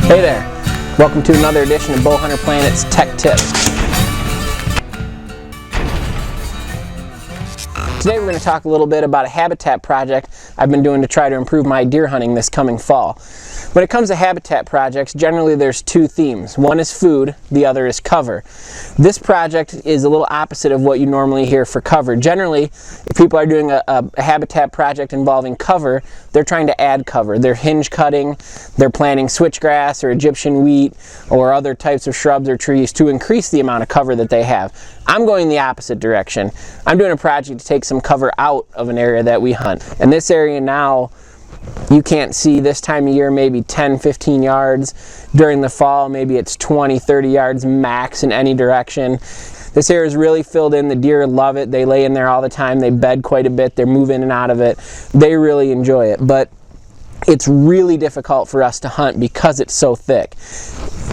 Hey there, welcome to another edition of BowHunterPlanet's Tech Tips. Today we're going to talk a little bit about a habitat project I've been doing to try to improve my deer hunting this coming fall. When it comes to habitat projects, generally there's two themes. One is food, the other is cover. This project is a little opposite of what you normally hear for cover. Generally, if people are doing a habitat project involving cover, they're trying to add cover. They're hinge cutting, they're planting switchgrass or Egyptian wheat or other types of shrubs or trees to increase the amount of cover that they have. I'm going the opposite direction. I'm doing a project to take some cover out of an area that we hunt. And this area now, you can't see this time of year maybe 10-15 yards. During the fall maybe it's 20-30 yards max in any direction. This area is really filled in. The deer love it. They lay in there all the time. They bed quite a bit. They're moving in and out of it. They really enjoy it, but it's really difficult for us to hunt because it's so thick.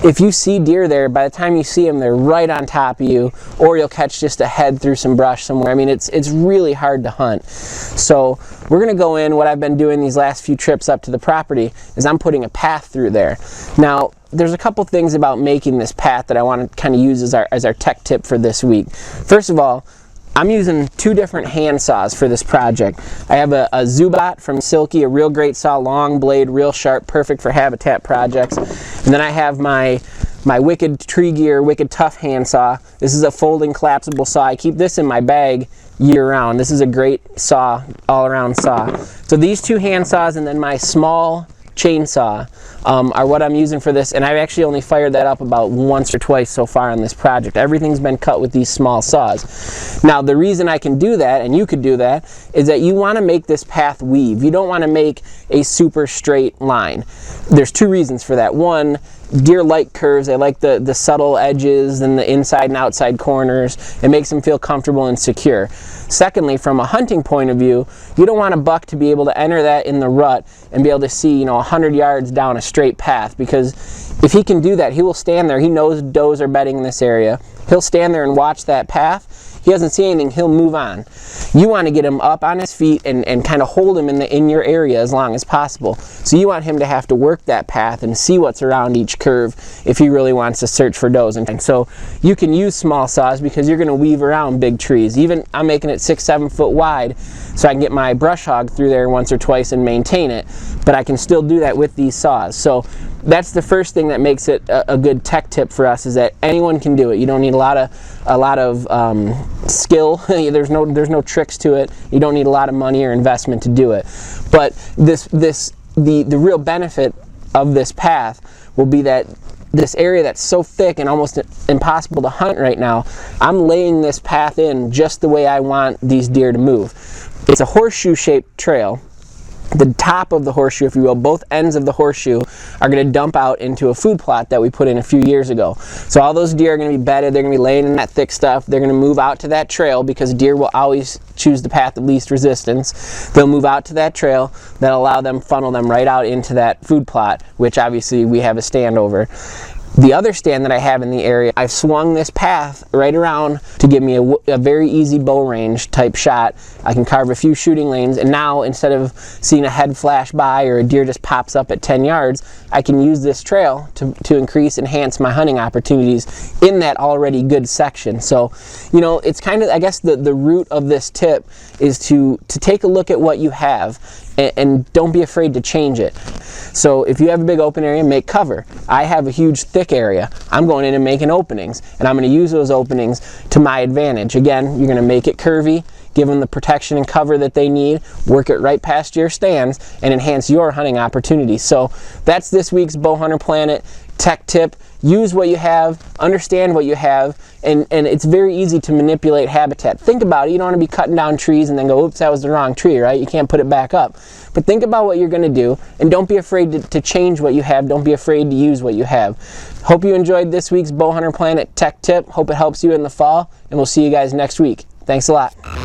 If you see deer there, by the time you see them, they're right on top of you, or you'll catch just a head through some brush somewhere. I mean, it's really hard to hunt. So we're going to go in. What I've been doing these last few trips up to the property is I'm putting a path through there. Now, there's a couple things about making this path that I want to kind of use as our tech tip for this week. First of all, I'm using two different hand saws for this project. I have a Zubot from Silky, a real great saw, long blade, real sharp, perfect for habitat projects. And then I have my Wicked Tree Gear, Wicked Tough hand saw. This is a folding collapsible saw. I keep this in my bag year round. This is a great saw, all around saw. So these two hand saws and then my small chainsaw are what I'm using for this, and I've actually only fired that up about once or twice so far on this project. Everything's been cut with these small saws. Now the reason I can do that, and you could do that, is that you want to make this path weave. You don't want to make a super straight line. There's two reasons for that. One, deer like curves. They like the subtle edges and the inside and outside corners. It makes them feel comfortable and secure. Secondly, from a hunting point of view, you don't want a buck to be able to enter that in the rut and be able to see, 100 yards down a straight path, because if he can do that, he will stand there. He knows does are bedding in this area. He'll stand there and watch that path. He doesn't see anything, he'll move on. You want to get him up on his feet and kind of hold him in your area as long as possible. So you want him to have to work that path and see what's around each curve if he really wants to search for does. And so you can use small saws because you're going to weave around big trees. Even I'm making it 6-7 foot wide so I can get my brush hog through there once or twice and maintain it. But I can still do that with these saws. So that's the first thing that makes it a good tech tip for us, is that anyone can do it. You don't need a lot of skill. There's no tricks to it. You don't need a lot of money or investment to do it. But the real benefit of this path will be that this area that's so thick and almost impossible to hunt right now, I'm laying this path in just the way I want these deer to move. It's a horseshoe-shaped trail. The top of the horseshoe, if you will, both ends of the horseshoe are going to dump out into a food plot that we put in a few years ago. So all those deer are going to be bedded, they're going to be laying in that thick stuff, they're going to move out to that trail because deer will always choose the path of least resistance. They'll move out to that trail, that'll allow them, funnel them right out into that food plot, which obviously we have a stand over. The other stand that I have in the area, I've swung this path right around to give me a very easy bow range type shot. I can carve a few shooting lanes, and now instead of seeing a head flash by or a deer just pops up at 10 yards, I can use this trail to enhance my hunting opportunities in that already good section. So, it's kind of, I guess the root of this tip is to take a look at what you have and don't be afraid to change it. So if you have a big open area, make cover. I have a huge thick area. I'm going in and making openings, and I'm going to use those openings to my advantage. Again, you're going to make it curvy, give them the protection and cover that they need, work it right past your stands, and enhance your hunting opportunities. So that's this week's BowHunterPlanet tech tip. Use what you have, understand what you have, and it's very easy to manipulate habitat. Think about it. You don't want to be cutting down trees and then go, oops, that was the wrong tree, right? You can't put it back up. But think about what you're going to do, and don't be afraid to change what you have. Don't be afraid to use what you have. Hope you enjoyed this week's BowHunterPlanet tech tip. Hope it helps you in the fall, and we'll see you guys next week. Thanks a lot.